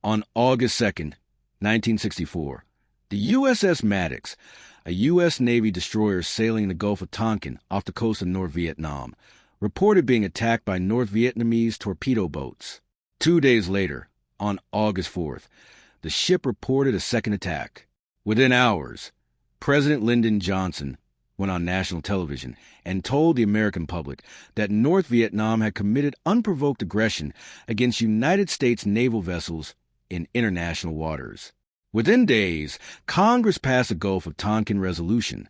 On August 2nd, 1964, the USS Maddox, a U.S. Navy destroyer sailing the Gulf of Tonkin off the coast of North Vietnam, reported being attacked by North Vietnamese torpedo boats. 2 days later, on August 4th, the ship reported a second attack. Within hours, President Lyndon Johnson went on national television and told the American public that North Vietnam had committed unprovoked aggression against United States naval vessels in international waters. Within days, Congress passed a Gulf of Tonkin resolution,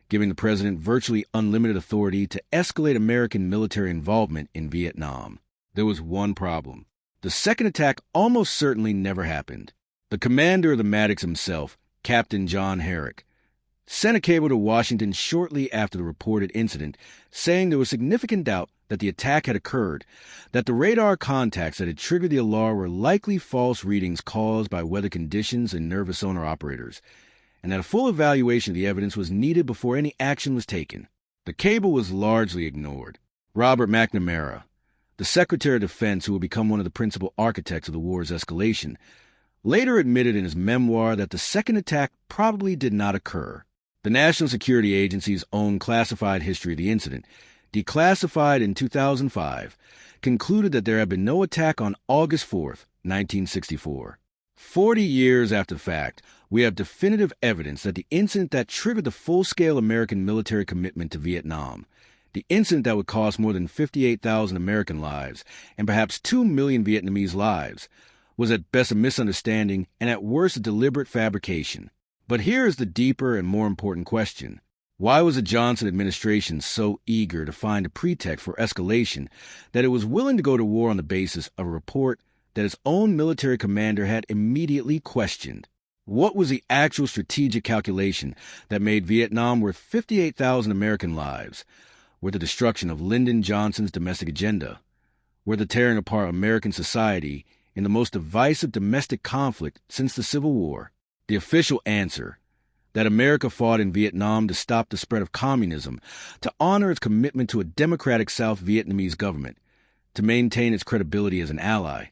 giving the president virtually unlimited authority to escalate American military involvement in Vietnam. There was one problem. The second attack almost certainly never happened. The commander of the Maddox himself, Captain John Herrick, sent a cable to Washington shortly after the reported incident, saying there was significant doubt that the attack had occurred, that the radar contacts that had triggered the alarm were likely false readings caused by weather conditions and nervous owner-operators, and that a full evaluation of the evidence was needed before any action was taken. The cable was largely ignored. Robert McNamara, the Secretary of Defense who would become one of the principal architects of the war's escalation, later admitted in his memoir that the second attack probably did not occur. The National Security Agency's own classified history of the incident, declassified in 2005, concluded that there had been no attack on August 4th, 1964. 40 years after the fact, we have definitive evidence that the incident that triggered the full-scale American military commitment to Vietnam, the incident that would cost more than 58,000 American lives and perhaps 2 million Vietnamese lives, was at best a misunderstanding and at worst a deliberate fabrication. But here is the deeper and more important question. Why was the Johnson administration so eager to find a pretext for escalation that it was willing to go to war on the basis of a report that its own military commander had immediately questioned? What was the actual strategic calculation that made Vietnam worth 58,000 American lives, worth the destruction of Lyndon Johnson's domestic agenda, worth the tearing apart American society in the most divisive domestic conflict since the Civil War? The official answer, that America fought in Vietnam to stop the spread of communism, to honor its commitment to a democratic South Vietnamese government, to maintain its credibility as an ally,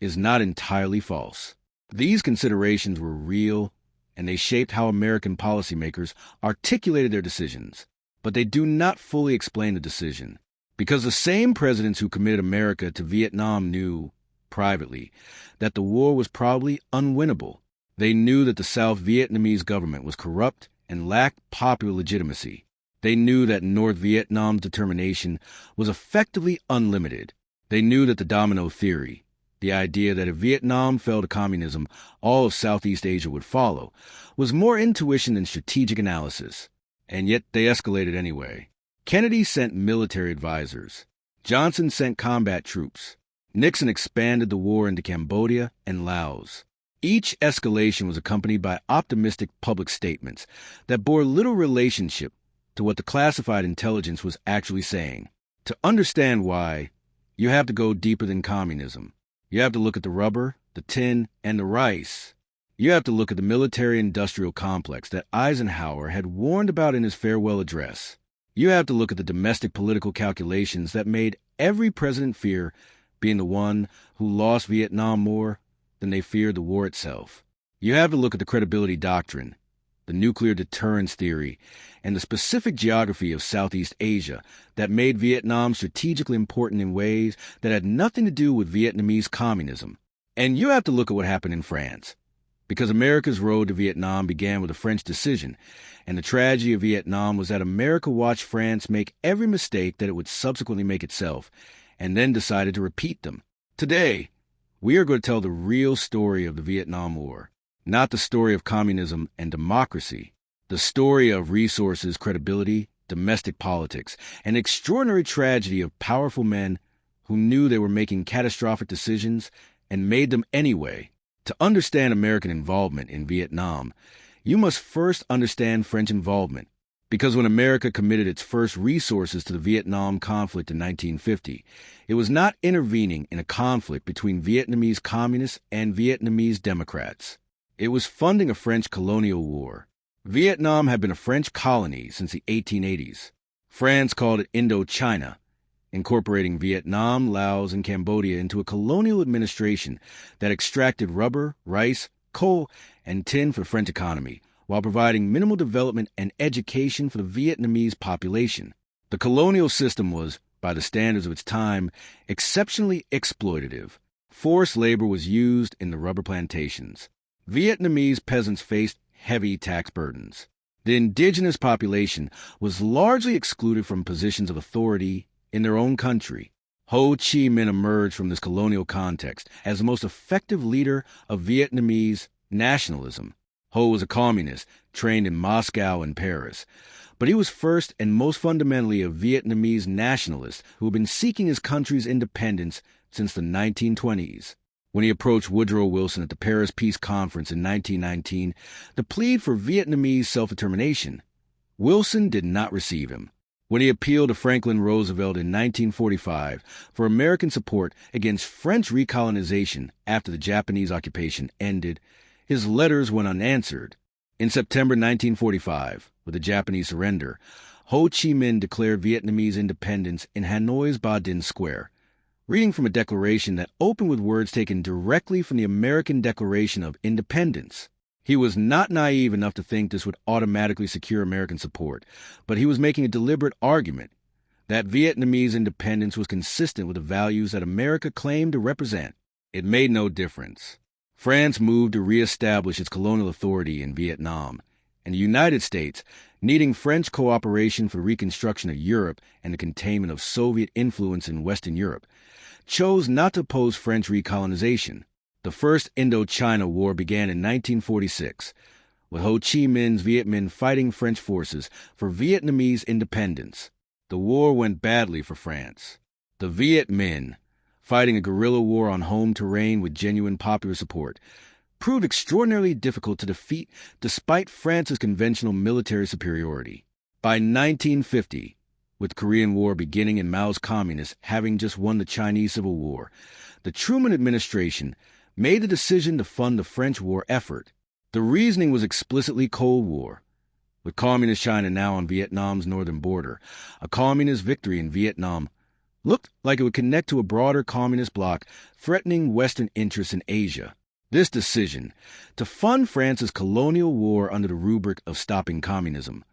is not entirely false. These considerations were real, and they shaped how American policymakers articulated their decisions. But they do not fully explain the decision, because the same presidents who committed America to Vietnam knew, privately, that the war was probably unwinnable. They knew that the South Vietnamese government was corrupt and lacked popular legitimacy. They knew that North Vietnam's determination was effectively unlimited. They knew that the domino theory, the idea that if Vietnam fell to communism, all of Southeast Asia would follow, was more intuition than strategic analysis. And yet they escalated anyway. Kennedy sent military advisors. Johnson sent combat troops. Nixon expanded the war into Cambodia and Laos. Each escalation was accompanied by optimistic public statements that bore little relationship to what the classified intelligence was actually saying. To understand why, you have to go deeper than communism. You have to look at the rubber, the tin, and the rice. You have to look at the military-industrial complex that Eisenhower had warned about in his farewell address. You have to look at the domestic political calculations that made every president fear being the one who lost Vietnam more than they feared the war itself. You have to look at the credibility doctrine, the nuclear deterrence theory, and the specific geography of Southeast Asia that made Vietnam strategically important in ways that had nothing to do with Vietnamese communism. And you have to look at what happened in France, because America's road to Vietnam began with a French decision, and the tragedy of Vietnam was that America watched France make every mistake that it would subsequently make itself, and then decided to repeat them. Today, we are going to tell the real story of the Vietnam War, not the story of communism and democracy, the story of resources, credibility, domestic politics, and extraordinary tragedy of powerful men who knew they were making catastrophic decisions and made them anyway. To understand American involvement in Vietnam, you must first understand French involvement, because when America committed its first resources to the Vietnam conflict in 1950, it was not intervening in a conflict between Vietnamese communists and Vietnamese Democrats. It was funding a French colonial war. Vietnam had been a French colony since the 1880s. France called it Indochina, incorporating Vietnam, Laos, and Cambodia into a colonial administration that extracted rubber, rice, coal, and tin for the French economy, while providing minimal development and education for the Vietnamese population. The colonial system was, by the standards of its time, exceptionally exploitative. Forced labor was used in the rubber plantations. Vietnamese peasants faced heavy tax burdens. The indigenous population was largely excluded from positions of authority in their own country. Ho Chi Minh emerged from this colonial context as the most effective leader of Vietnamese nationalism. Ho was a communist, trained in Moscow and Paris, but he was first and most fundamentally a Vietnamese nationalist who had been seeking his country's independence since the 1920s. When he approached Woodrow Wilson at the Paris Peace Conference in 1919 to plead for Vietnamese self-determination, Wilson did not receive him. When he appealed to Franklin Roosevelt in 1945 for American support against French recolonization after the Japanese occupation ended, his letters went unanswered. In September 1945, with the Japanese surrender, Ho Chi Minh declared Vietnamese independence in Hanoi's Ba Dinh Square, reading from a declaration that opened with words taken directly from the American Declaration of Independence. He was not naive enough to think this would automatically secure American support, but he was making a deliberate argument that Vietnamese independence was consistent with the values that America claimed to represent. It made no difference. France moved to reestablish its colonial authority in Vietnam, and the United States, needing French cooperation for the reconstruction of Europe and the containment of Soviet influence in Western Europe, chose not to oppose French recolonization. The First Indochina War began in 1946, with Ho Chi Minh's Viet Minh fighting French forces for Vietnamese independence. The war went badly for France. The Viet Minh, fighting a guerrilla war on home terrain with genuine popular support, proved extraordinarily difficult to defeat despite France's conventional military superiority. By 1950, with the Korean War beginning and Mao's communists having just won the Chinese Civil War, the Truman administration made the decision to fund the French war effort. The reasoning was explicitly Cold War. With Communist China now on Vietnam's northern border, a communist victory in Vietnam looked like it would connect to a broader communist bloc threatening Western interests in Asia. This decision, to fund France's colonial war under the rubric of stopping communism,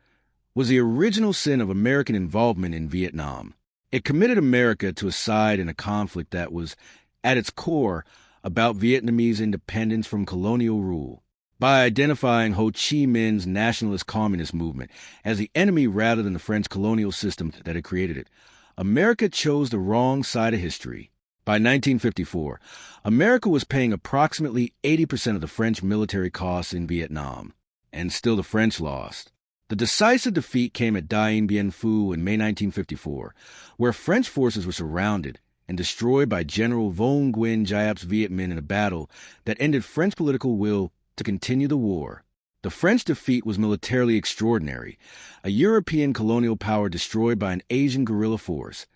was the original sin of American involvement in Vietnam. It committed America to a side in a conflict that was, at its core, about Vietnamese independence from colonial rule. By identifying Ho Chi Minh's nationalist communist movement as the enemy rather than the French colonial system that had created it, America chose the wrong side of history. By 1954, America was paying approximately 80% of the French military costs in Vietnam, and still the French lost. The decisive defeat came at Dien Bien Phu in May 1954, where French forces were surrounded and destroyed by General Von Nguyen Giap's Viet Minh in a battle that ended French political will to continue the war. The French defeat was militarily extraordinary, a European colonial power destroyed by an Asian guerrilla force,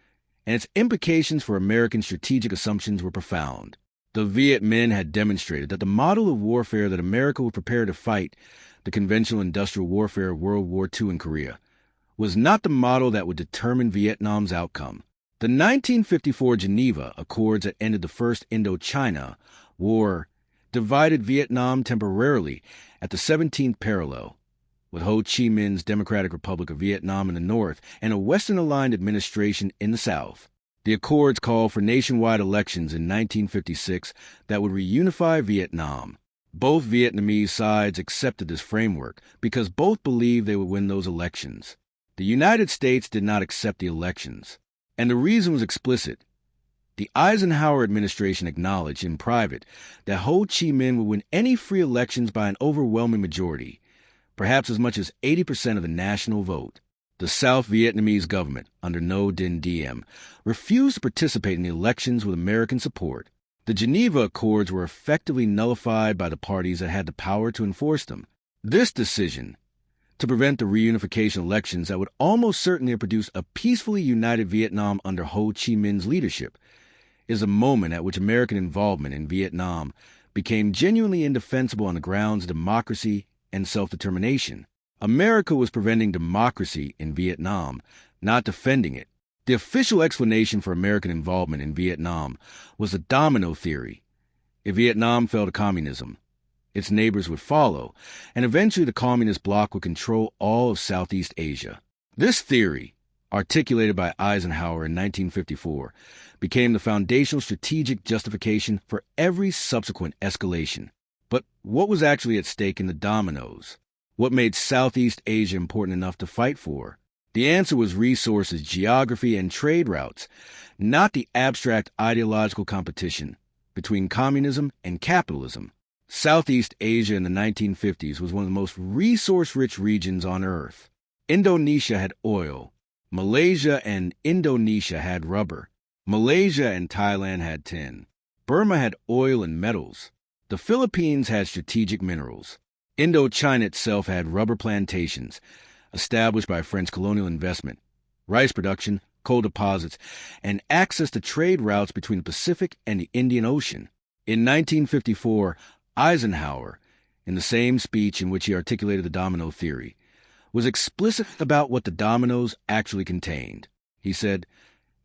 and its implications for American strategic assumptions were profound. The Viet Minh had demonstrated that the model of warfare that America would prepare to fight, the conventional industrial warfare of World War II in Korea, was not the model that would determine Vietnam's outcome. The 1954 Geneva Accords that ended the First Indochina War divided Vietnam temporarily at the 17th parallel, with Ho Chi Minh's Democratic Republic of Vietnam in the north and a Western-aligned administration in the south. The Accords called for nationwide elections in 1956 that would reunify Vietnam. Both Vietnamese sides accepted this framework because both believed they would win those elections. The United States did not accept the elections, and the reason was explicit. The Eisenhower administration acknowledged in private that Ho Chi Minh would win any free elections by an overwhelming majority, perhaps as much as 80% of the national vote. The South Vietnamese government, under Ngo Dinh Diem, refused to participate in the elections with American support. The Geneva Accords were effectively nullified by the parties that had the power to enforce them. This decision, to prevent the reunification elections that would almost certainly have produced a peacefully united Vietnam under Ho Chi Minh's leadership, is a moment at which American involvement in Vietnam became genuinely indefensible on the grounds of democracy and self-determination. America was preventing democracy in Vietnam, not defending it. The official explanation for American involvement in Vietnam was the domino theory. If Vietnam fell to communism, its neighbors would follow, and eventually the communist bloc would control all of Southeast Asia. This theory, articulated by Eisenhower in 1954, became the foundational strategic justification for every subsequent escalation. But what was actually at stake in the dominoes? What made Southeast Asia important enough to fight for? The answer was resources, geography, and trade routes, not the abstract ideological competition between communism and capitalism. Southeast Asia in the 1950s was one of the most resource-rich regions on Earth. Indonesia had oil. Malaysia and Indonesia had rubber. Malaysia and Thailand had tin. Burma had oil and metals. The Philippines had strategic minerals. Indochina itself had rubber plantations, established by French colonial investment, rice production, coal deposits, and access to trade routes between the Pacific and the Indian Ocean. In 1954, Eisenhower, in the same speech in which he articulated the domino theory, was explicit about what the dominoes actually contained. He said,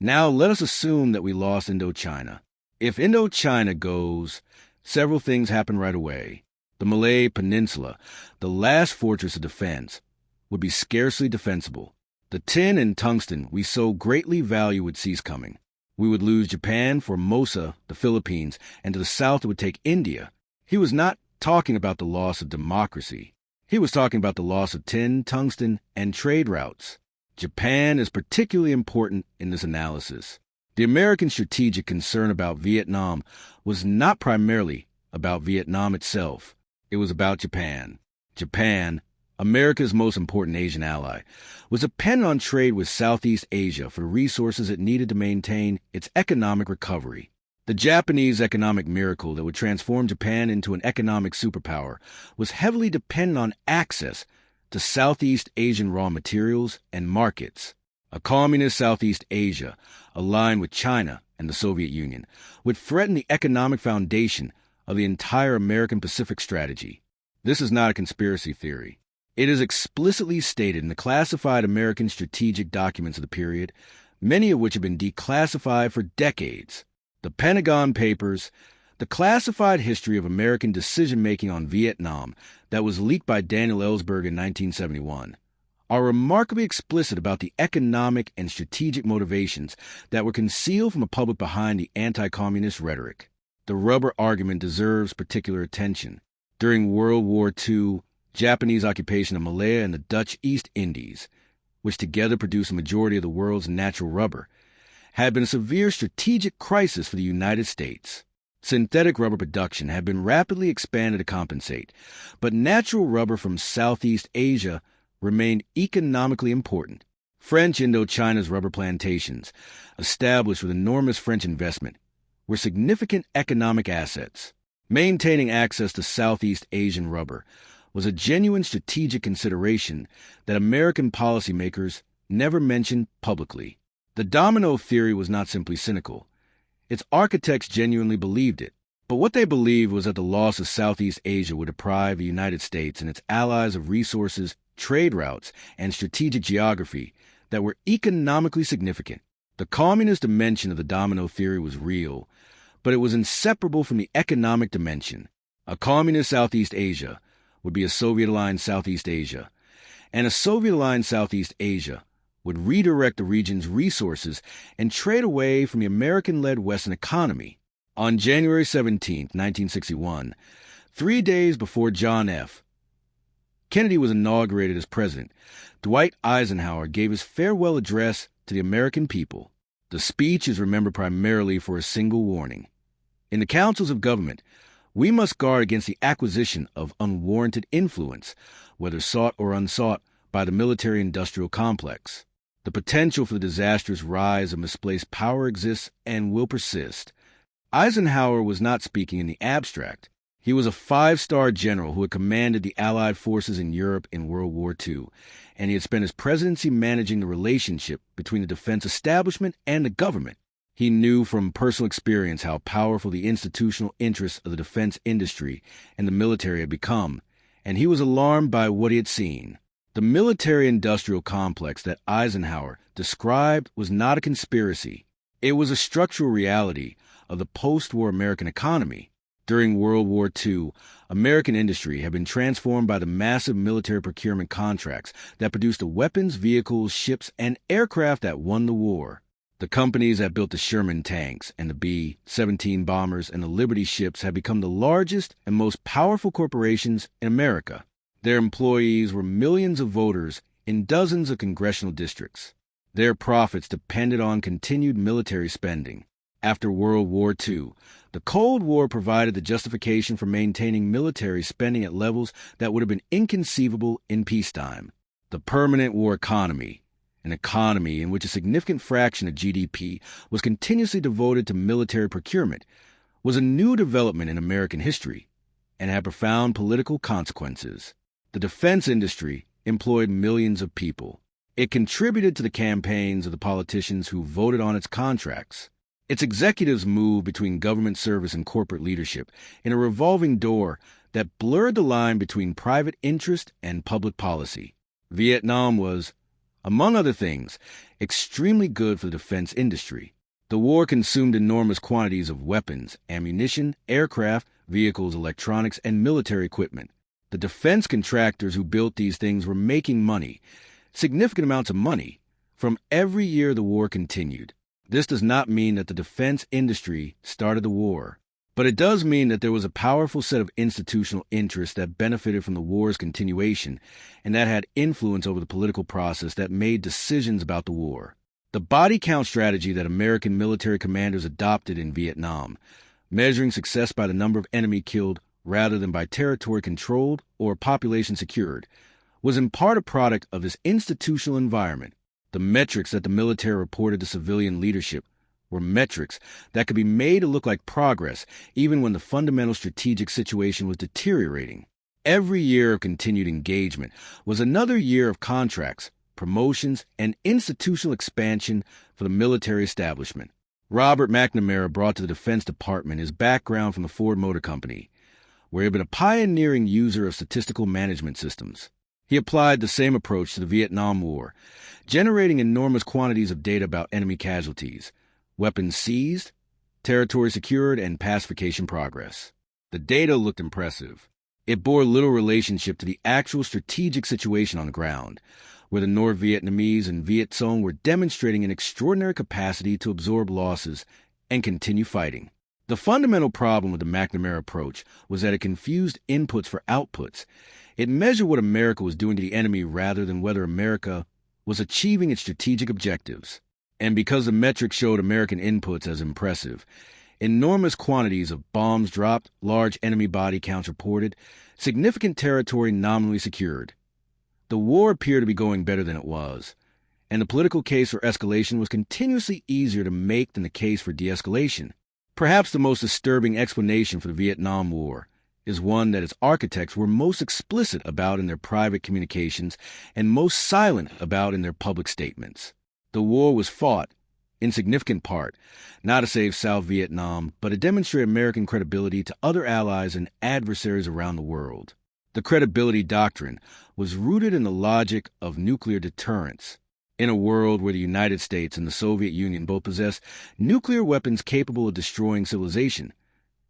"Now let us assume that we lost Indochina. If Indochina goes, several things happen right away. The Malay Peninsula, the last fortress of defense, would be scarcely defensible. The tin and tungsten we so greatly value would cease coming. We would lose Japan, Formosa, the Philippines, and to the south it would take India." He was not talking about the loss of democracy. He was talking about the loss of tin, tungsten, and trade routes. Japan is particularly important in this analysis. The American strategic concern about Vietnam was not primarily about Vietnam itself. It was about Japan. Japan, America's most important Asian ally, was dependent on trade with Southeast Asia for the resources it needed to maintain its economic recovery. The Japanese economic miracle that would transform Japan into an economic superpower was heavily dependent on access to Southeast Asian raw materials and markets. A communist Southeast Asia, aligned with China and the Soviet Union, would threaten the economic foundation of the entire American Pacific strategy. This is not a conspiracy theory. It is explicitly stated in the classified American strategic documents of the period, many of which have been declassified for decades. The Pentagon Papers, the classified history of American decision-making on Vietnam that was leaked by Daniel Ellsberg in 1971, are remarkably explicit about the economic and strategic motivations that were concealed from the public behind the anti-communist rhetoric. The rubber argument deserves particular attention. During World War II, Japanese occupation of Malaya and the Dutch East Indies, which together produced a majority of the world's natural rubber, had been a severe strategic crisis for the United States. Synthetic rubber production had been rapidly expanded to compensate, but natural rubber from Southeast Asia remained economically important. French Indochina's rubber plantations, established with enormous French investment, were significant economic assets. Maintaining access to Southeast Asian rubber was a genuine strategic consideration that American policymakers never mentioned publicly. The domino theory was not simply cynical. Its architects genuinely believed it. But what they believed was that the loss of Southeast Asia would deprive the United States and its allies of resources, trade routes, and strategic geography that were economically significant. The communist dimension of the domino theory was real, but it was inseparable from the economic dimension. A communist Southeast Asia would be a Soviet-aligned Southeast Asia, and a Soviet-aligned Southeast Asia would redirect the region's resources and trade away from the American-led Western economy. On January 17, 1961, 3 days before John F. Kennedy was inaugurated as president, Dwight Eisenhower gave his farewell address to the American people. The speech is remembered primarily for a single warning. In the councils of government, we must guard against the acquisition of unwarranted influence, whether sought or unsought, by the military-industrial complex. The potential for the disastrous rise of misplaced power exists and will persist. Eisenhower was not speaking in the abstract. He was a 5-star general who had commanded the Allied forces in Europe in World War II, and he had spent his presidency managing the relationship between the defense establishment and the government. He knew from personal experience how powerful the institutional interests of the defense industry and the military had become, and he was alarmed by what he had seen. The military-industrial complex that Eisenhower described was not a conspiracy. It was a structural reality of the post-war American economy. During World War II, American industry had been transformed by the massive military procurement contracts that produced the weapons, vehicles, ships, and aircraft that won the war. The companies that built the Sherman tanks and the B-17 bombers and the Liberty ships had become the largest and most powerful corporations in America. Their employees were millions of voters in dozens of congressional districts. Their profits depended on continued military spending. After World War II, the Cold War provided the justification for maintaining military spending at levels that would have been inconceivable in peacetime. The permanent war economy, an economy in which a significant fraction of GDP was continuously devoted to military procurement, was a new development in American history and had profound political consequences. The defense industry employed millions of people. It contributed to the campaigns of the politicians who voted on its contracts. Its executives moved between government service and corporate leadership in a revolving door that blurred the line between private interest and public policy. Vietnam was, among other things, extremely good for the defense industry. The war consumed enormous quantities of weapons, ammunition, aircraft, vehicles, electronics, and military equipment. The defense contractors who built these things were making money, significant amounts of money, from every year the war continued. This does not mean that the defense industry started the war, but it does mean that there was a powerful set of institutional interests that benefited from the war's continuation and that had influence over the political process that made decisions about the war. The body count strategy that American military commanders adopted in Vietnam, measuring success by the number of enemy killed rather than by territory controlled or population secured, was in part a product of this institutional environment. The metrics that the military reported to civilian leadership were metrics that could be made to look like progress even when the fundamental strategic situation was deteriorating. Every year of continued engagement was another year of contracts, promotions, and institutional expansion for the military establishment. Robert McNamara brought to the Defense Department his background from the Ford Motor Company, where he had been a pioneering user of statistical management systems. He applied the same approach to the Vietnam War, generating enormous quantities of data about enemy casualties, weapons seized, territory secured, and pacification progress. The data looked impressive. It bore little relationship to the actual strategic situation on the ground, where the North Vietnamese and Viet Cong were demonstrating an extraordinary capacity to absorb losses and continue fighting. The fundamental problem with the McNamara approach was that it confused inputs for outputs. It measured what America was doing to the enemy rather than whether America was achieving its strategic objectives. And because the metrics showed American inputs as impressive, enormous quantities of bombs dropped, large enemy body counts reported, significant territory nominally secured. The war appeared to be going better than it was, and the political case for escalation was continuously easier to make than the case for de-escalation. Perhaps the most disturbing explanation for the Vietnam War is one that its architects were most explicit about in their private communications and most silent about in their public statements. The war was fought, in significant part, not to save South Vietnam, but to demonstrate American credibility to other allies and adversaries around the world. The credibility doctrine was rooted in the logic of nuclear deterrence. In a world where the United States and the Soviet Union both possessed nuclear weapons capable of destroying civilization,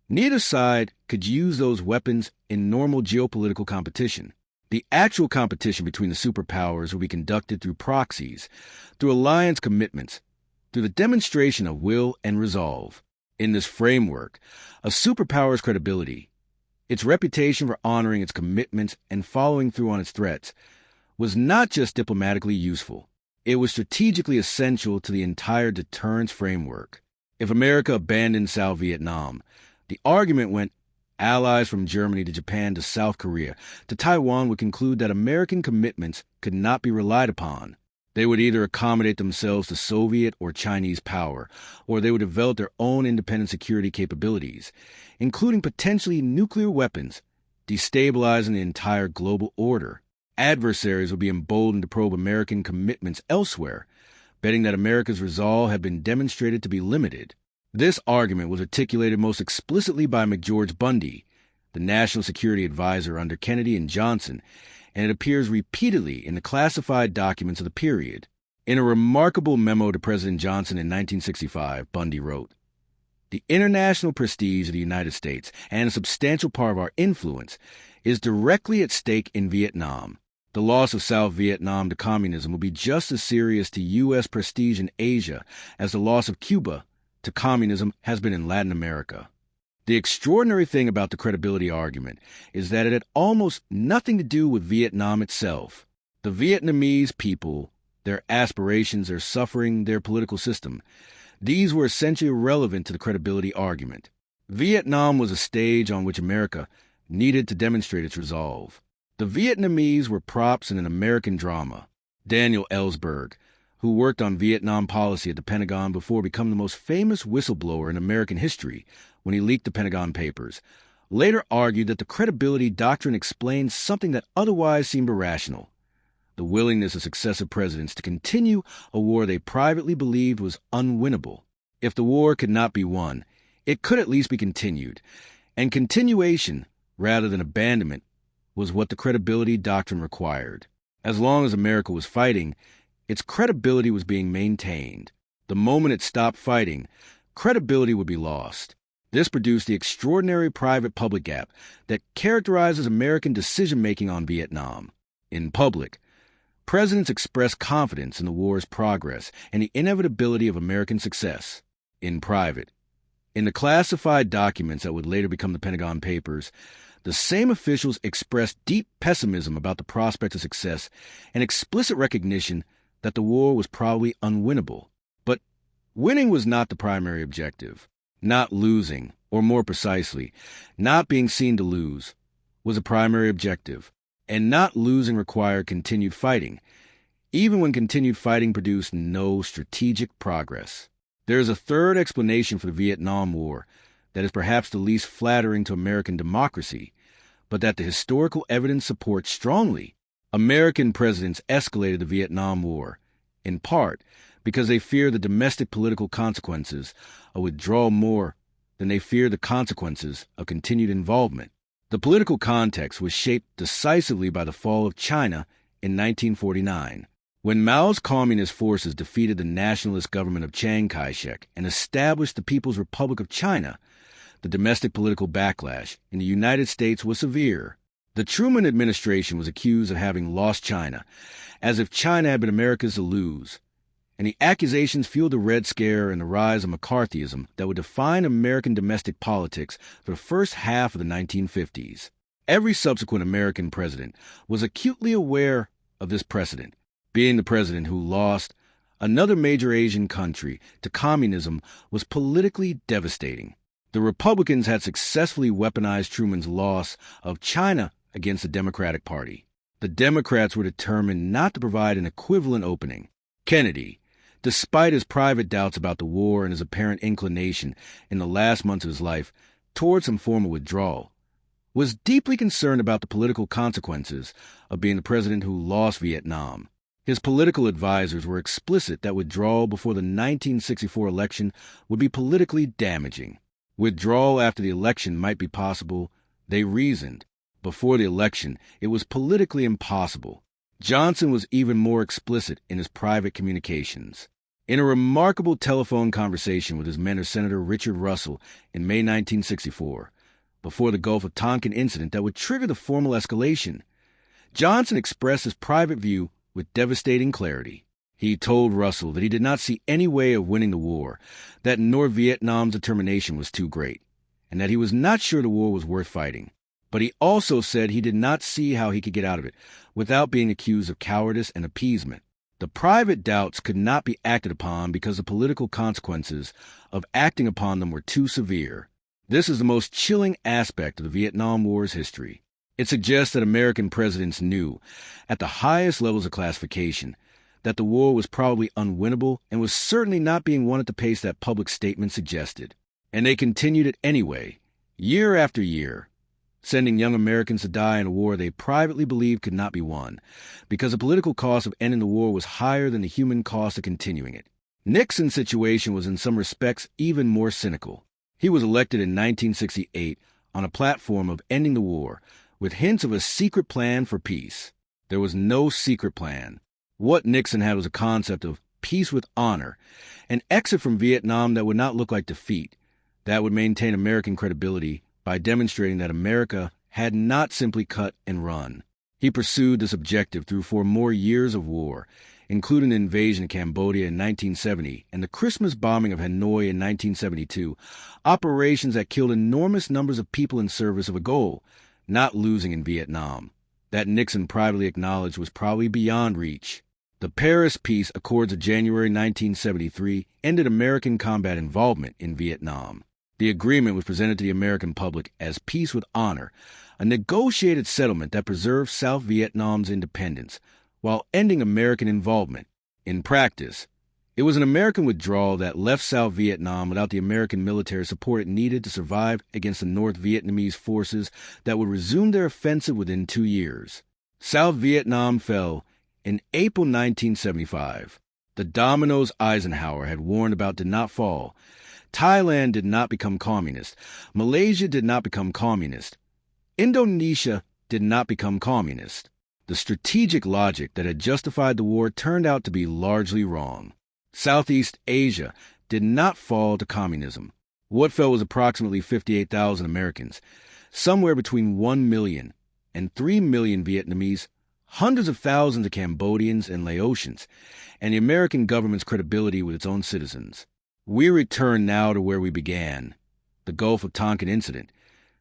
neither side could use those weapons in normal geopolitical competition. The actual competition between the superpowers will be conducted through proxies, through alliance commitments, through the demonstration of will and resolve. In this framework, a superpower's credibility, its reputation for honoring its commitments and following through on its threats, was not just diplomatically useful. It was strategically essential to the entire deterrence framework. If America abandoned South Vietnam, the argument went allies from Germany to Japan to South Korea to Taiwan would conclude that American commitments could not be relied upon. They would either accommodate themselves to Soviet or Chinese power, or they would develop their own independent security capabilities, including potentially nuclear weapons, destabilizing the entire global order. Adversaries would be emboldened to probe American commitments elsewhere, betting that America's resolve had been demonstrated to be limited. This argument was articulated most explicitly by McGeorge Bundy, the National Security Advisor under Kennedy and Johnson, and it appears repeatedly in the classified documents of the period. In a remarkable memo to President Johnson in 1965, Bundy wrote, "The international prestige of the United States and a substantial part of our influence is directly at stake in Vietnam. The loss of South Vietnam to communism will be just as serious to U.S. prestige in Asia as the loss of Cuba to communism has been in Latin America." The extraordinary thing about the credibility argument is that it had almost nothing to do with Vietnam itself. The Vietnamese people, their aspirations, their suffering, their political system, these were essentially irrelevant to the credibility argument. Vietnam was a stage on which America needed to demonstrate its resolve. The Vietnamese were props in an American drama. Daniel Ellsberg, who worked on Vietnam policy at the Pentagon before becoming the most famous whistleblower in American history when he leaked the Pentagon Papers, later argued that the credibility doctrine explains something that otherwise seemed irrational: the willingness of successive presidents to continue a war they privately believed was unwinnable. If the war could not be won, it could at least be continued, and continuation, rather than abandonment, was what the credibility doctrine required. As long as America was fighting, its credibility was being maintained. The moment it stopped fighting, credibility would be lost. This produced the extraordinary private-public gap that characterizes American decision-making on Vietnam. In public, presidents expressed confidence in the war's progress and the inevitability of American success. In private, in the classified documents that would later become the Pentagon Papers, the same officials expressed deep pessimism about the prospect of success and explicit recognition that the war was probably unwinnable. But winning was not the primary objective. Not losing, or more precisely, not being seen to lose, was a primary objective, and not losing required continued fighting, even when continued fighting produced no strategic progress. There is a third explanation for the Vietnam War that is perhaps the least flattering to American democracy, but that the historical evidence supports strongly. American presidents escalated the Vietnam War, in part because they feared the domestic political consequences of withdrawal more than they feared the consequences of continued involvement. The political context was shaped decisively by the fall of China in 1949. When Mao's communist forces defeated the nationalist government of Chiang Kai-shek and established the People's Republic of China, the domestic political backlash in the United States was severe. The Truman administration was accused of having lost China, as if China had been America's to lose, and the accusations fueled the Red Scare and the rise of McCarthyism that would define American domestic politics for the first half of the 1950s. Every subsequent American president was acutely aware of this precedent. Being the president who lost another major Asian country to communism was politically devastating. The Republicans had successfully weaponized Truman's loss of China against the Democratic Party. The Democrats were determined not to provide an equivalent opening. Kennedy, despite his private doubts about the war and his apparent inclination in the last months of his life toward some form of withdrawal, was deeply concerned about the political consequences of being the president who lost Vietnam. His political advisors were explicit that withdrawal before the 1964 election would be politically damaging. Withdrawal after the election might be possible, they reasoned. Before the election, it was politically impossible. Johnson was even more explicit in his private communications. In a remarkable telephone conversation with his mentor Senator Richard Russell in May 1964, before the Gulf of Tonkin incident that would trigger the formal escalation, Johnson expressed his private view with devastating clarity. He told Russell that he did not see any way of winning the war, that North Vietnam's determination was too great, and that he was not sure the war was worth fighting. But he also said he did not see how he could get out of it without being accused of cowardice and appeasement. The private doubts could not be acted upon because the political consequences of acting upon them were too severe. This is the most chilling aspect of the Vietnam War's history. It suggests that American presidents knew, at the highest levels of classification, that the war was probably unwinnable and was certainly not being won at the pace that public statement suggested. And they continued it anyway, year after year, sending young Americans to die in a war they privately believed could not be won, because the political cost of ending the war was higher than the human cost of continuing it. Nixon's situation was in some respects even more cynical. He was elected in 1968 on a platform of ending the war, with hints of a secret plan for peace. There was no secret plan. What Nixon had was a concept of peace with honor, an exit from Vietnam that would not look like defeat, that would maintain American credibility by demonstrating that America had not simply cut and run. He pursued this objective through 4 more years of war, including the invasion of Cambodia in 1970 and the Christmas bombing of Hanoi in 1972, operations that killed enormous numbers of people in service of a goal, not losing in Vietnam, that Nixon privately acknowledged was probably beyond reach. The Paris Peace Accords of January 1973 ended American combat involvement in Vietnam. The agreement was presented to the American public as peace with honor, a negotiated settlement that preserved South Vietnam's independence while ending American involvement. In practice, it was an American withdrawal that left South Vietnam without the American military support it needed to survive against the North Vietnamese forces that would resume their offensive within 2 years. South Vietnam fell in April 1975. The dominoes Eisenhower had warned about did not fall. Thailand did not become communist. Malaysia did not become communist. Indonesia did not become communist. The strategic logic that had justified the war turned out to be largely wrong. Southeast Asia did not fall to communism. What fell was approximately 58,000 Americans, somewhere between 1 million and 3 million Vietnamese, hundreds of thousands of Cambodians and Laotians, and the American government's credibility with its own citizens. We return now to where we began, the Gulf of Tonkin incident,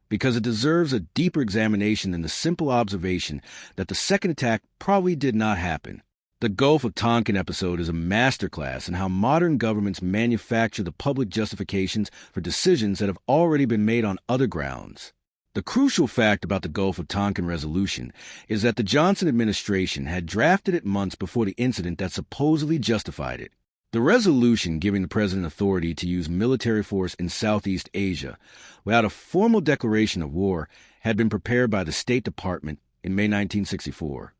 because it deserves a deeper examination than the simple observation that the second attack probably did not happen. The Gulf of Tonkin episode is a masterclass in how modern governments manufacture the public justifications for decisions that have already been made on other grounds. The crucial fact about the Gulf of Tonkin resolution is that the Johnson administration had drafted it months before the incident that supposedly justified it. The resolution giving the president authority to use military force in Southeast Asia without a formal declaration of war had been prepared by the State Department in May 1964,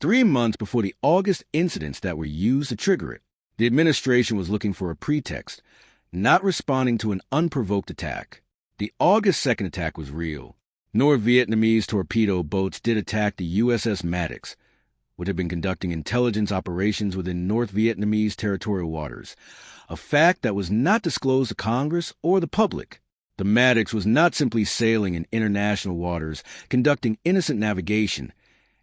3 months before the August incidents that were used to trigger it. The administration was looking for a pretext, not responding to an unprovoked attack. The August 2nd attack was real. North Vietnamese torpedo boats did attack the USS Maddox, which had been conducting intelligence operations within North Vietnamese territorial waters, a fact that was not disclosed to Congress or the public. The Maddox was not simply sailing in international waters, conducting innocent navigation,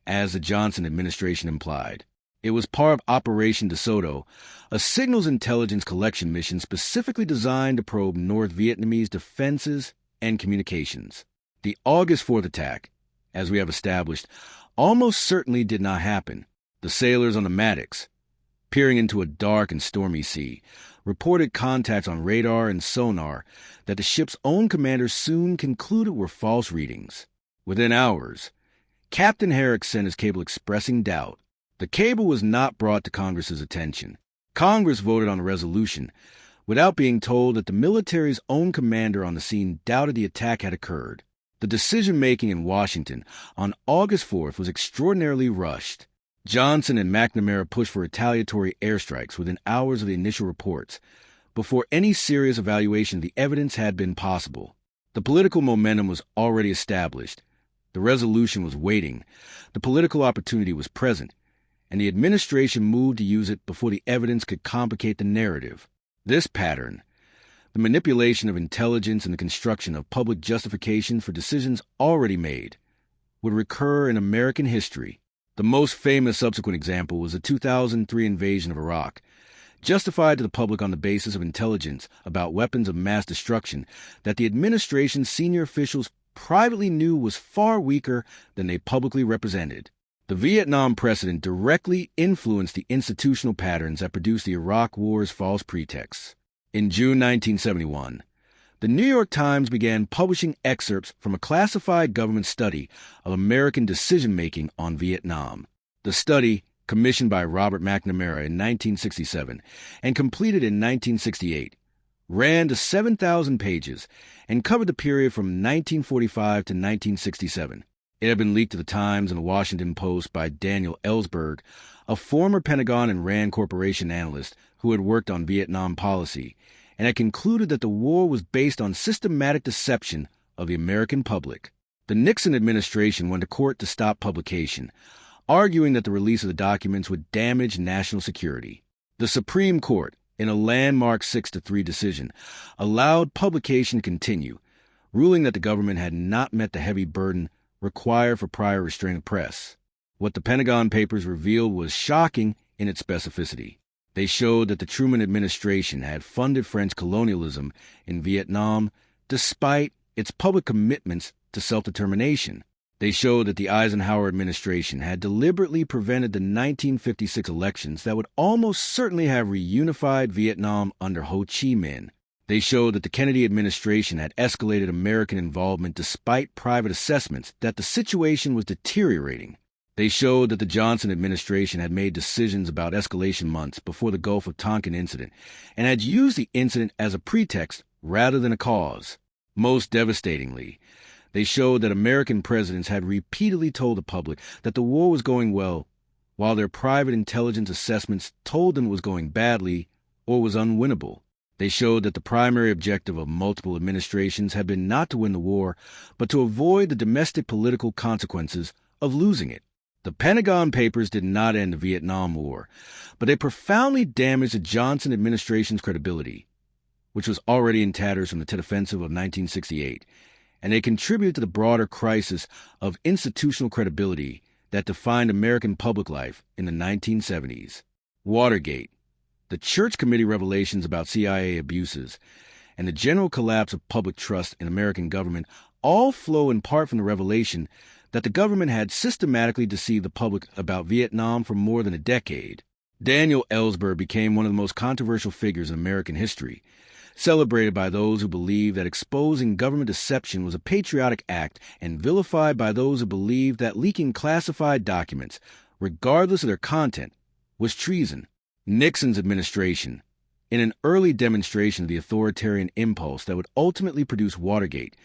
as the Johnson administration implied. It was part of Operation DeSoto, a signals intelligence collection mission specifically designed to probe North Vietnamese defenses and communications. The August 4th attack, as we have established, almost certainly did not happen. The sailors on the Maddox, peering into a dark and stormy sea, reported contacts on radar and sonar that the ship's own commander soon concluded were false readings. Within hours, Captain Herrick sent his cable expressing doubt. The cable was not brought to Congress's attention. Congress voted on a resolution without being told that the military's own commander on the scene doubted the attack had occurred. The decision-making in Washington on August 4th was extraordinarily rushed. Johnson and McNamara pushed for retaliatory airstrikes within hours of the initial reports, before any serious evaluation of the evidence had been possible. The political momentum was already established. The resolution was waiting. The political opportunity was present, and the administration moved to use it before the evidence could complicate the narrative. This pattern, the manipulation of intelligence and the construction of public justification for decisions already made, would recur in American history. The most famous subsequent example was the 2003 invasion of Iraq, justified to the public on the basis of intelligence about weapons of mass destruction that the administration's senior officials privately knew was far weaker than they publicly represented. The Vietnam precedent directly influenced the institutional patterns that produced the Iraq War's false pretexts. In June 1971, the New York Times began publishing excerpts from a classified government study of American decision-making on Vietnam. The study, commissioned by Robert McNamara in 1967 and completed in 1968, ran to 7,000 pages and covered the period from 1945 to 1967. It had been leaked to the Times and the Washington Post by Daniel Ellsberg, a former Pentagon and Rand Corporation analyst who had worked on Vietnam policy, and had concluded that the war was based on systematic deception of the American public. The Nixon administration went to court to stop publication, arguing that the release of the documents would damage national security. The Supreme Court, in a landmark 6-3 decision, allowed publication to continue, ruling that the government had not met the heavy burden required for prior restraint of press. What the Pentagon Papers revealed was shocking in its specificity. They showed that the Truman administration had funded French colonialism in Vietnam despite its public commitments to self-determination. They showed that the Eisenhower administration had deliberately prevented the 1956 elections that would almost certainly have reunified Vietnam under Ho Chi Minh. They showed that the Kennedy administration had escalated American involvement despite private assessments that the situation was deteriorating. They showed that the Johnson administration had made decisions about escalation months before the Gulf of Tonkin incident and had used the incident as a pretext rather than a cause. Most devastatingly, they showed that American presidents had repeatedly told the public that the war was going well, while their private intelligence assessments told them it was going badly or was unwinnable. They showed that the primary objective of multiple administrations had been not to win the war, but to avoid the domestic political consequences of losing it. The Pentagon Papers did not end the Vietnam War, but they profoundly damaged the Johnson administration's credibility, which was already in tatters from the Tet Offensive of 1968, and they contributed to the broader crisis of institutional credibility that defined American public life in the 1970s. Watergate, the Church Committee revelations about CIA abuses, and the general collapse of public trust in American government all flow in part from the revelation that the government had systematically deceived the public about Vietnam for more than a decade. Daniel Ellsberg became one of the most controversial figures in American history, celebrated by those who believed that exposing government deception was a patriotic act and vilified by those who believed that leaking classified documents, regardless of their content, was treason. Nixon's administration, in an early demonstration of the authoritarian impulse that would ultimately produce Watergate,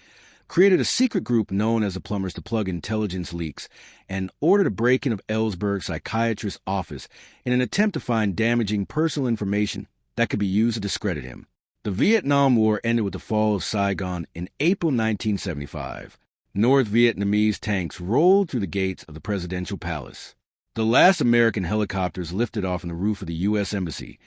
created a secret group known as the Plumbers to plug intelligence leaks and ordered a break-in of Ellsberg's psychiatrist's office in an attempt to find damaging personal information that could be used to discredit him. The Vietnam War ended with the fall of Saigon in April 1975. North Vietnamese tanks rolled through the gates of the presidential palace. The last American helicopters lifted off from the roof of the U.S. Embassy,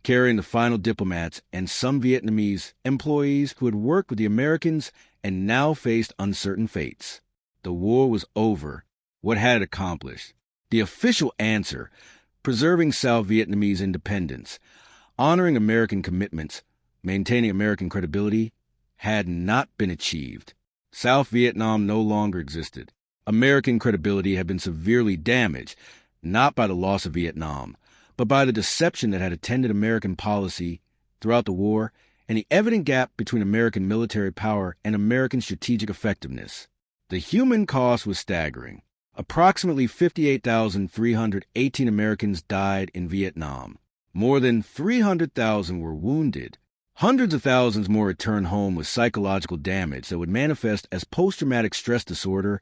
carrying the final diplomats and some Vietnamese employees who had worked with the Americans and now faced uncertain fates. The war was over. What had it accomplished? The official answer, preserving South Vietnamese independence, honoring American commitments, maintaining American credibility, had not been achieved. South Vietnam no longer existed. American credibility had been severely damaged, not by the loss of Vietnam, but by the deception that had attended American policy throughout the war and the evident gap between American military power and American strategic effectiveness. The human cost was staggering. Approximately 58,318 Americans died in Vietnam. More than 300,000 were wounded. Hundreds of thousands more returned home with psychological damage that would manifest as post-traumatic stress disorder,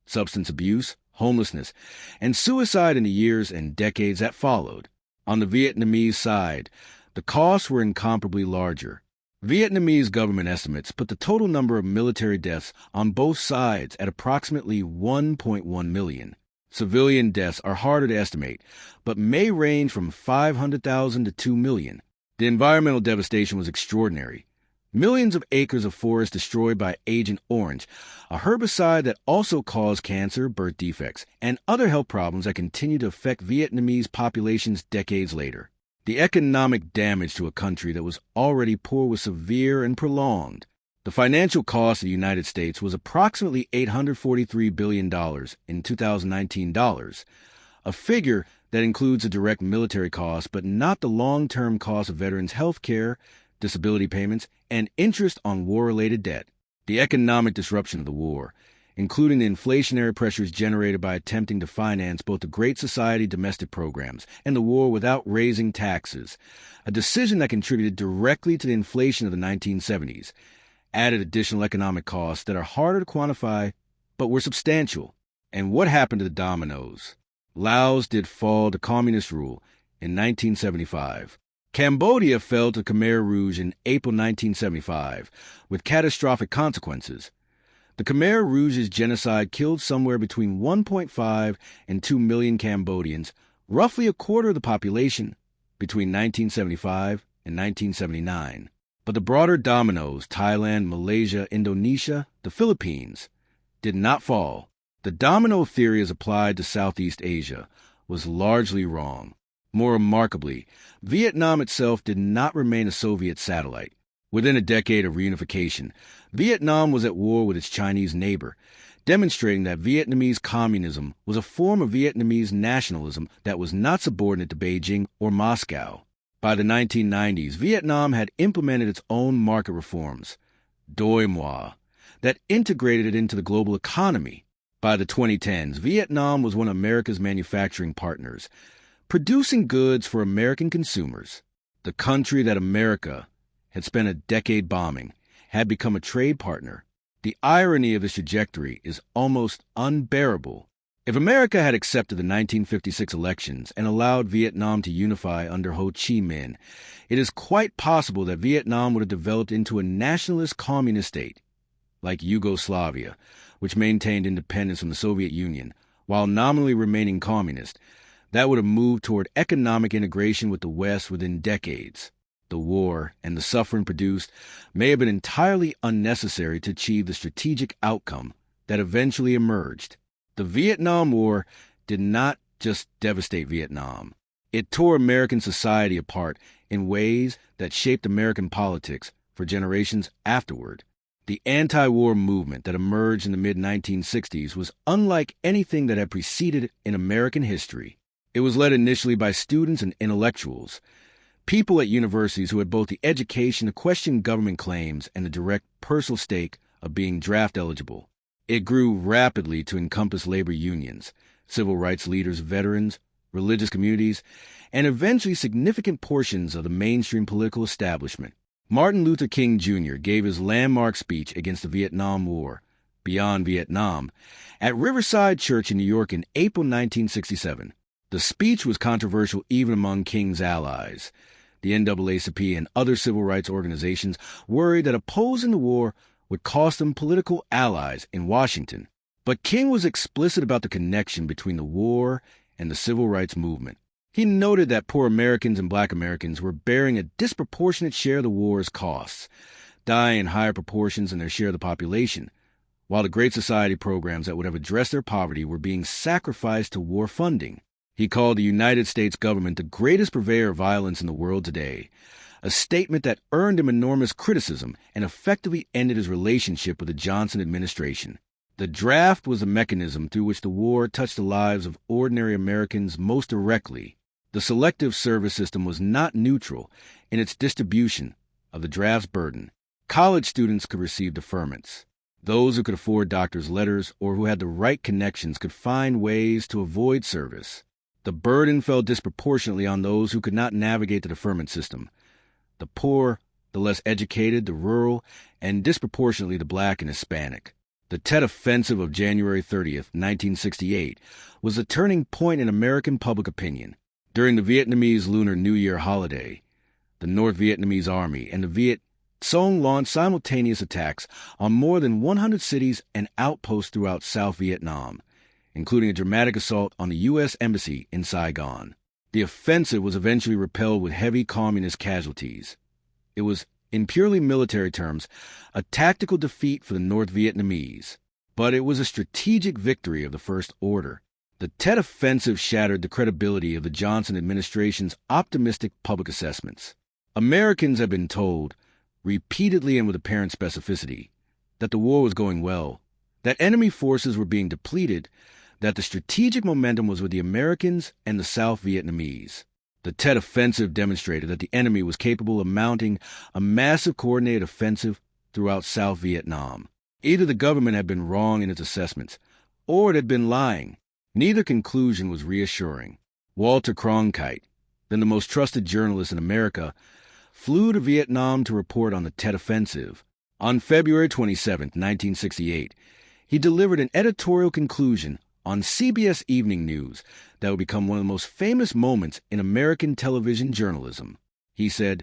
substance abuse, homelessness, and suicide in the years and decades that followed. On the Vietnamese side, the costs were incomparably larger. Vietnamese government estimates put the total number of military deaths on both sides at approximately 1.1 million. Civilian deaths are harder to estimate, but may range from 500,000 to 2 million. The environmental devastation was extraordinary. Millions of acres of forest destroyed by Agent Orange, a herbicide that also caused cancer, birth defects, and other health problems that continue to affect Vietnamese populations decades later. The economic damage to a country that was already poor was severe and prolonged. The financial cost of the United States was approximately $843 billion in 2019 dollars, a figure that includes the direct military costs but not the long-term cost of veterans' health care, disability payments, and interest on war-related debt. The economic disruption of the war, including the inflationary pressures generated by attempting to finance both the Great Society domestic programs and the war without raising taxes, a decision that contributed directly to the inflation of the 1970s, added additional economic costs that are harder to quantify but were substantial. And what happened to the dominoes? Laos did fall to communist rule in 1975. Cambodia fell to Khmer Rouge in April 1975, with catastrophic consequences. The Khmer Rouge's genocide killed somewhere between 1.5 and 2 million Cambodians, roughly a quarter of the population, between 1975 and 1979. But the broader dominoes, Thailand, Malaysia, Indonesia, the Philippines, did not fall. The domino theory as applied to Southeast Asia was largely wrong. More remarkably, Vietnam itself did not remain a Soviet satellite. Within a decade of reunification, Vietnam was at war with its Chinese neighbor, demonstrating that Vietnamese communism was a form of Vietnamese nationalism that was not subordinate to Beijing or Moscow. By the 1990s, Vietnam had implemented its own market reforms, Doi Moi, that integrated it into the global economy. By the 2010s, Vietnam was one of America's manufacturing partners, producing goods for American consumers. The country that America had spent a decade bombing had become a trade partner. The irony of this trajectory is almost unbearable. If America had accepted the 1956 elections and allowed Vietnam to unify under Ho Chi Minh, it is quite possible that Vietnam would have developed into a nationalist communist state, like Yugoslavia, which maintained independence from the Soviet Union, while nominally remaining communist. That would have moved toward economic integration with the West within decades. The war and the suffering produced may have been entirely unnecessary to achieve the strategic outcome that eventually emerged. The Vietnam War did not just devastate Vietnam. It tore American society apart in ways that shaped American politics for generations afterward. The anti-war movement that emerged in the mid-1960s was unlike anything that had preceded it in American history. It was led initially by students and intellectuals, people at universities who had both the education to question government claims and the direct personal stake of being draft eligible. It grew rapidly to encompass labor unions, civil rights leaders, veterans, religious communities, and eventually significant portions of the mainstream political establishment. Martin Luther King Jr. gave his landmark speech against the Vietnam War, Beyond Vietnam, at Riverside Church in New York in April 1967. The speech was controversial even among King's allies. The NAACP and other civil rights organizations worried that opposing the war would cost them political allies in Washington. But King was explicit about the connection between the war and the civil rights movement. He noted that poor Americans and Black Americans were bearing a disproportionate share of the war's costs, dying in higher proportions than their share of the population, while the Great Society programs that would have addressed their poverty were being sacrificed to war funding. He called the United States government the greatest purveyor of violence in the world today, a statement that earned him enormous criticism and effectively ended his relationship with the Johnson administration. The draft was a mechanism through which the war touched the lives of ordinary Americans most directly. The selective service system was not neutral in its distribution of the draft's burden. College students could receive deferments. Those who could afford doctors' letters or who had the right connections could find ways to avoid service. The burden fell disproportionately on those who could not navigate the deferment system: the poor, the less educated, the rural, and disproportionately the Black and Hispanic. The Tet Offensive of January 30th, 1968, was a turning point in American public opinion. During the Vietnamese Lunar New Year holiday, the North Vietnamese Army and the Viet Cong launched simultaneous attacks on more than 100 cities and outposts throughout South Vietnam, including a dramatic assault on the U.S. Embassy in Saigon. The offensive was eventually repelled with heavy communist casualties. It was, in purely military terms, a tactical defeat for the North Vietnamese, but it was a strategic victory of the First Order. The Tet Offensive shattered the credibility of the Johnson administration's optimistic public assessments. Americans have been told, repeatedly and with apparent specificity, that the war was going well, that enemy forces were being depleted, that the strategic momentum was with the Americans and the South Vietnamese. The Tet Offensive demonstrated that the enemy was capable of mounting a massive coordinated offensive throughout South Vietnam. Either the government had been wrong in its assessments, or it had been lying. Neither conclusion was reassuring. Walter Cronkite, then the most trusted journalist in America, flew to Vietnam to report on the Tet Offensive. On February 27, 1968, he delivered an editorial conclusion on CBS Evening News that would become one of the most famous moments in American television journalism. He said,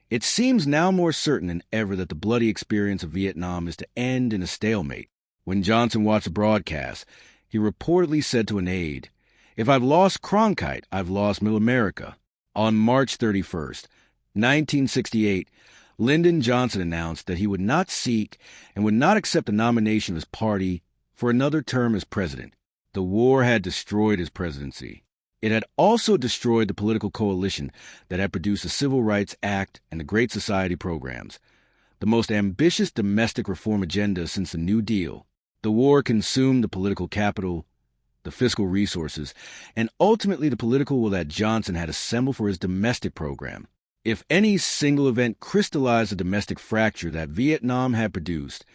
"It seems now more certain than ever that the bloody experience of Vietnam is to end in a stalemate. When Johnson watched the broadcast, he reportedly said to an aide, "If I've lost Cronkite, I've lost Middle America." On March 31st, 1968, Lyndon Johnson announced that he would not seek and would not accept the nomination of his party for another term as president. The war had destroyed his presidency. It had also destroyed the political coalition that had produced the Civil Rights Act and the Great Society programs, the most ambitious domestic reform agenda since the New Deal. The war consumed the political capital, the fiscal resources, and ultimately the political will that Johnson had assembled for his domestic program. If any single event crystallized the domestic fracture that Vietnam had produced,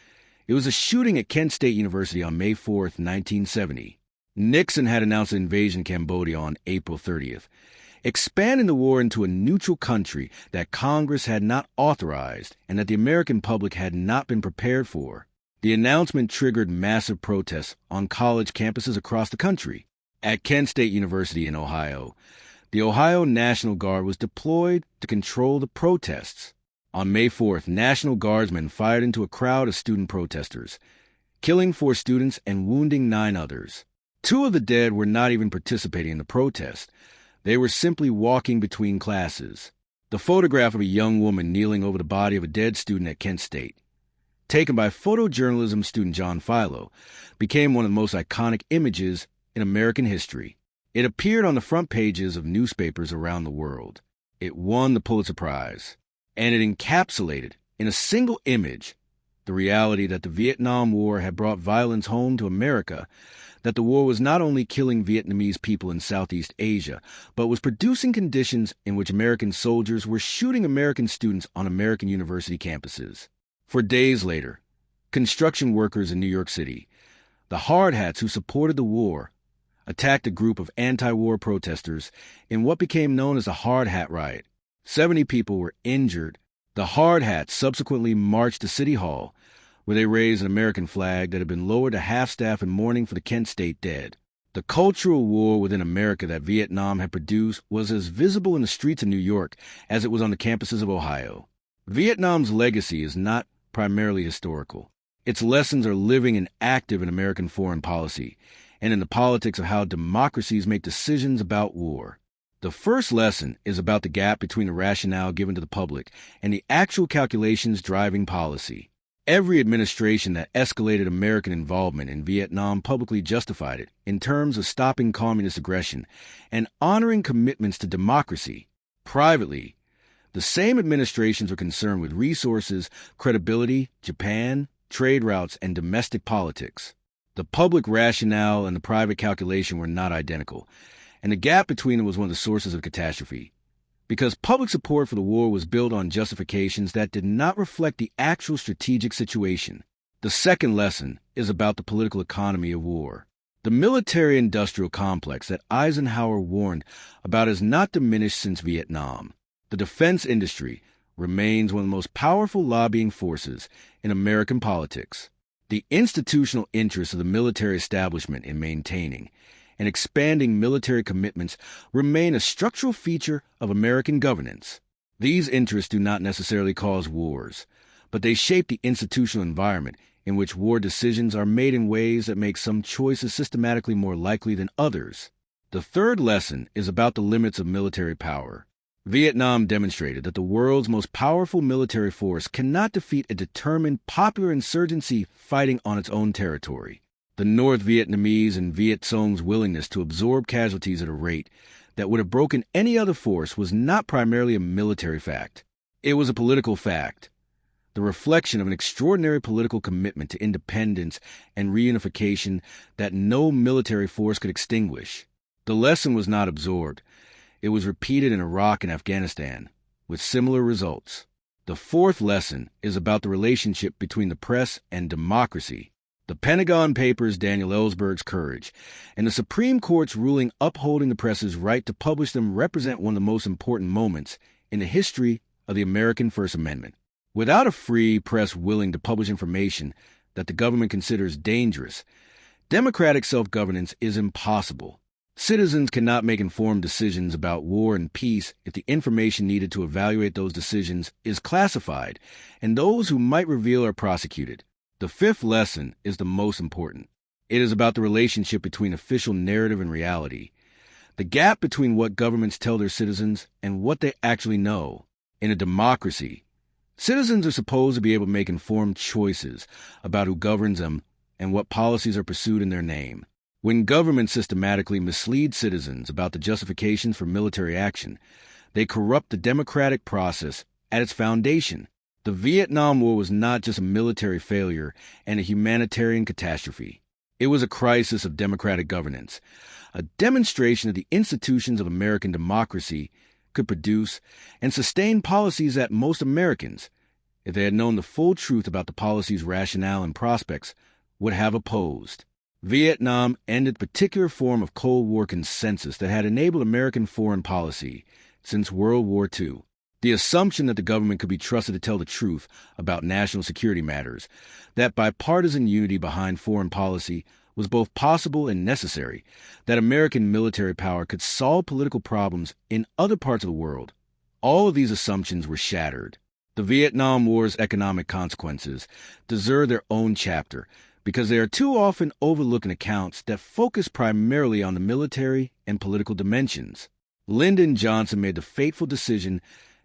it was a shooting at Kent State University on May 4th, 1970. Nixon had announced an invasion of Cambodia on April 30th, expanding the war into a neutral country that Congress had not authorized and that the American public had not been prepared for. The announcement triggered massive protests on college campuses across the country. At Kent State University in Ohio, the Ohio National Guard was deployed to control the protests. On May 4th, National Guardsmen fired into a crowd of student protesters, killing 4 students and wounding 9 others. 2 of the dead were not even participating in the protest. They were simply walking between classes. The photograph of a young woman kneeling over the body of a dead student at Kent State, taken by photojournalism student John Philo, became one of the most iconic images in American history. It appeared on the front pages of newspapers around the world. It won the Pulitzer Prize, and it encapsulated, in a single image, the reality that the Vietnam War had brought violence home to America, that the war was not only killing Vietnamese people in Southeast Asia, but was producing conditions in which American soldiers were shooting American students on American university campuses. For days later, construction workers in New York City, the hard hats who supported the war, attacked a group of anti-war protesters in what became known as the Hard Hat Riot. 70 people were injured. The Hard Hats subsequently marched to City Hall, where they raised an American flag that had been lowered to half-staff in mourning for the Kent State dead. The cultural war within America that Vietnam had produced was as visible in the streets of New York as it was on the campuses of Ohio. Vietnam's legacy is not primarily historical. Its lessons are living and active in American foreign policy and in the politics of how democracies make decisions about war. The first lesson is about the gap between the rationale given to the public and the actual calculations driving policy. Every administration that escalated American involvement in Vietnam publicly justified it in terms of stopping communist aggression and honoring commitments to democracy. Privately, the same administrations were concerned with resources, credibility, Japan, trade routes, and domestic politics. The public rationale and the private calculation were not identical, and the gap between them was one of the sources of catastrophe, because public support for the war was built on justifications that did not reflect the actual strategic situation. The second lesson is about the political economy of war. The military-industrial complex that Eisenhower warned about has not diminished since Vietnam. The defense industry remains one of the most powerful lobbying forces in American politics. The institutional interests of the military establishment in maintaining and expanding military commitments remain a structural feature of American governance. These interests do not necessarily cause wars, but they shape the institutional environment in which war decisions are made in ways that make some choices systematically more likely than others. The third lesson is about the limits of military power. Vietnam demonstrated that the world's most powerful military force cannot defeat a determined popular insurgency fighting on its own territory. The North Vietnamese and Viet Cong's willingness to absorb casualties at a rate that would have broken any other force was not primarily a military fact. It was a political fact, the reflection of an extraordinary political commitment to independence and reunification that no military force could extinguish. The lesson was not absorbed. It was repeated in Iraq and Afghanistan, with similar results. The fourth lesson is about the relationship between the press and democracy. The Pentagon Papers' Daniel Ellsberg's courage and the Supreme Court's ruling upholding the press's right to publish them represent one of the most important moments in the history of the American First Amendment. Without a free press willing to publish information that the government considers dangerous, democratic self-governance is impossible. Citizens cannot make informed decisions about war and peace if the information needed to evaluate those decisions is classified, and those who might reveal are prosecuted. The fifth lesson is the most important. It is about the relationship between official narrative and reality, the gap between what governments tell their citizens and what they actually know. In a democracy, citizens are supposed to be able to make informed choices about who governs them and what policies are pursued in their name. When governments systematically mislead citizens about the justifications for military action, they corrupt the democratic process at its foundation. The Vietnam War was not just a military failure and a humanitarian catastrophe. It was a crisis of democratic governance, a demonstration that the institutions of American democracy could produce and sustain policies that most Americans, if they had known the full truth about the policy's rationale and prospects, would have opposed. Vietnam ended the particular form of Cold War consensus that had enabled American foreign policy since World War II. The assumption that the government could be trusted to tell the truth about national security matters, that bipartisan unity behind foreign policy was both possible and necessary, that American military power could solve political problems in other parts of the world. All of these assumptions were shattered. The Vietnam War's economic consequences deserve their own chapter because they are too often overlooked in accounts that focus primarily on the military and political dimensions. Lyndon Johnson made the fateful decision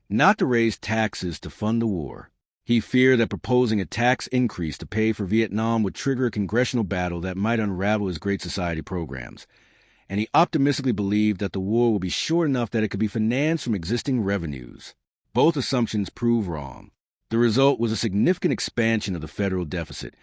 not to raise taxes to fund the war. He feared that proposing a tax increase to pay for Vietnam would trigger a congressional battle that might unravel his Great Society programs, and he optimistically believed that the war would be short enough that it could be financed from existing revenues. Both assumptions proved wrong. The result was a significant expansion of the federal deficit,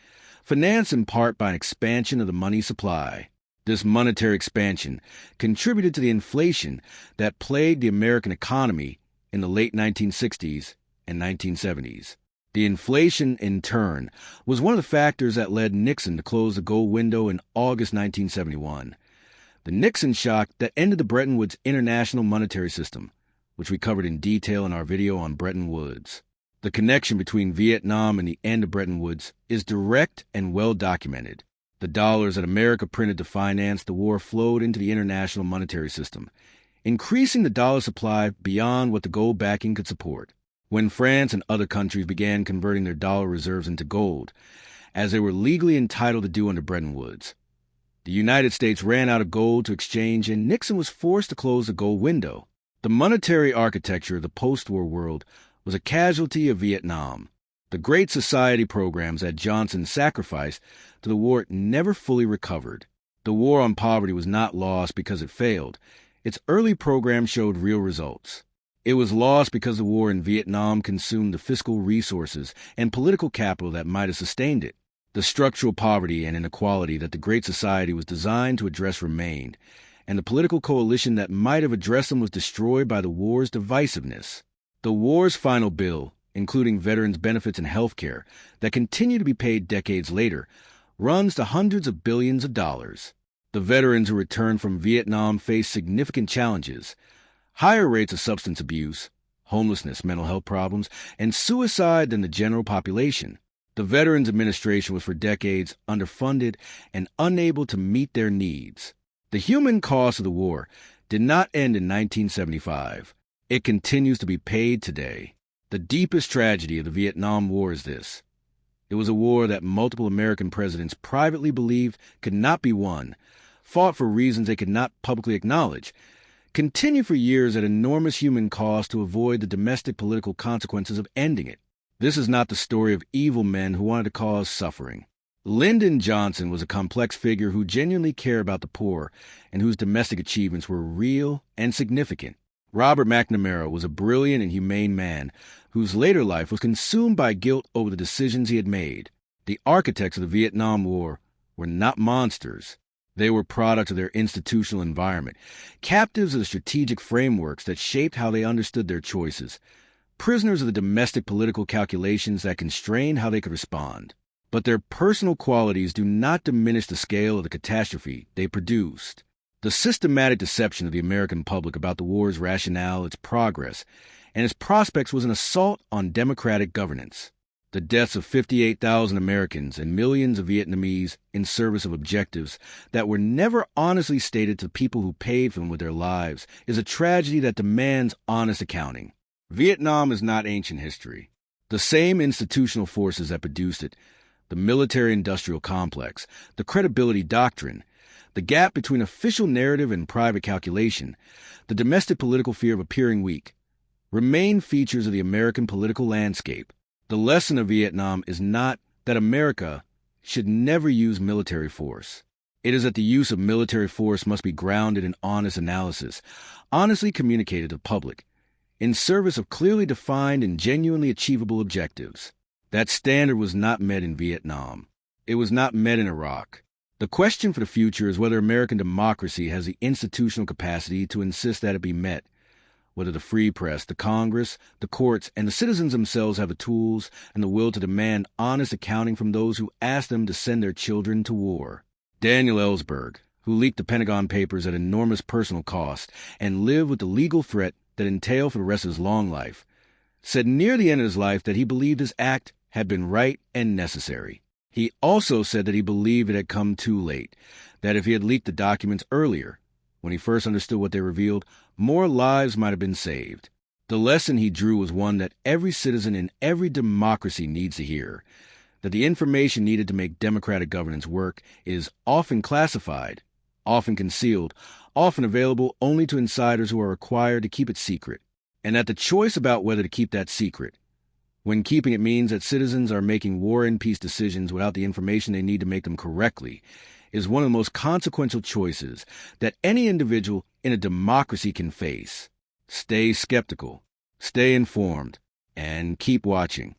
financed in part by an expansion of the money supply. This monetary expansion contributed to the inflation that plagued the American economy in the late 1960s and 1970s. The inflation, in turn, was one of the factors that led Nixon to close the gold window in August 1971. The Nixon shock that ended the Bretton Woods international monetary system, which we covered in detail in our video on Bretton Woods. The connection between Vietnam and the end of Bretton Woods is direct and well documented. The dollars that America printed to finance the war flowed into the international monetary system, increasing the dollar supply beyond what the gold backing could support. When France and other countries began converting their dollar reserves into gold, as they were legally entitled to do under Bretton Woods, the United States ran out of gold to exchange and Nixon was forced to close the gold window. The monetary architecture of the post-war world was a casualty of Vietnam. The Great Society programs that Johnson sacrificed to the war never fully recovered. The war on poverty was not lost because it failed. Its early program showed real results. It was lost because the war in Vietnam consumed the fiscal resources and political capital that might have sustained it. The structural poverty and inequality that the Great Society was designed to address remained, and the political coalition that might have addressed them was destroyed by the war's divisiveness. The war's final bill, including veterans' benefits and health care, that continue to be paid decades later, runs to hundreds of billions of dollars. The veterans who returned from Vietnam faced significant challenges: higher rates of substance abuse, homelessness, mental health problems, and suicide than the general population. The Veterans Administration was for decades underfunded and unable to meet their needs. The human cost of the war did not end in 1975. It continues to be paid today. The deepest tragedy of the Vietnam War is this: it was a war that multiple American presidents privately believed could not be won, fought for reasons they could not publicly acknowledge, continued for years at enormous human cost to avoid the domestic political consequences of ending it. This is not the story of evil men who wanted to cause suffering. Lyndon Johnson was a complex figure who genuinely cared about the poor and whose domestic achievements were real and significant. Robert McNamara was a brilliant and humane man whose later life was consumed by guilt over the decisions he had made. The architects of the Vietnam War were not monsters. They were products of their institutional environment, captives of the strategic frameworks that shaped how they understood their choices, prisoners of the domestic political calculations that constrained how they could respond. But their personal qualities do not diminish the scale of the catastrophe they produced. The systematic deception of the American public about the war's rationale, its progress, and its prospects was an assault on democratic governance. The deaths of 58,000 Americans and millions of Vietnamese in service of objectives that were never honestly stated to people who paid for them with their lives is a tragedy that demands honest accounting. Vietnam is not ancient history. The same institutional forces that produced it, the the military-industrial complex, the credibility doctrine, the gap between official narrative and private calculation, the domestic political fear of appearing weak, remain features of the American political landscape. The lesson of Vietnam is not that America should never use military force. It is that the use of military force must be grounded in honest analysis, honestly communicated to the public, in service of clearly defined and genuinely achievable objectives. That standard was not met in Vietnam. It was not met in Iraq. The question for the future is whether American democracy has the institutional capacity to insist that it be met, whether the free press, the Congress, the courts, and the citizens themselves have the tools and the will to demand honest accounting from those who ask them to send their children to war. Daniel Ellsberg, who leaked the Pentagon papers at enormous personal cost and lived with the legal threat that entailed for the rest of his long life, said near the end of his life that he believed his act had been right and necessary. He also said that he believed it had come too late, that if he had leaked the documents earlier, when he first understood what they revealed, more lives might have been saved. The lesson he drew was one that every citizen in every democracy needs to hear, that the information needed to make democratic governance work is often classified, often concealed, often available only to insiders who are required to keep it secret, and that the choice about whether to keep that secret, when keeping it means that citizens are making war and peace decisions without the information they need to make them correctly, is one of the most consequential choices that any individual in a democracy can face. Stay skeptical, stay informed, and keep watching.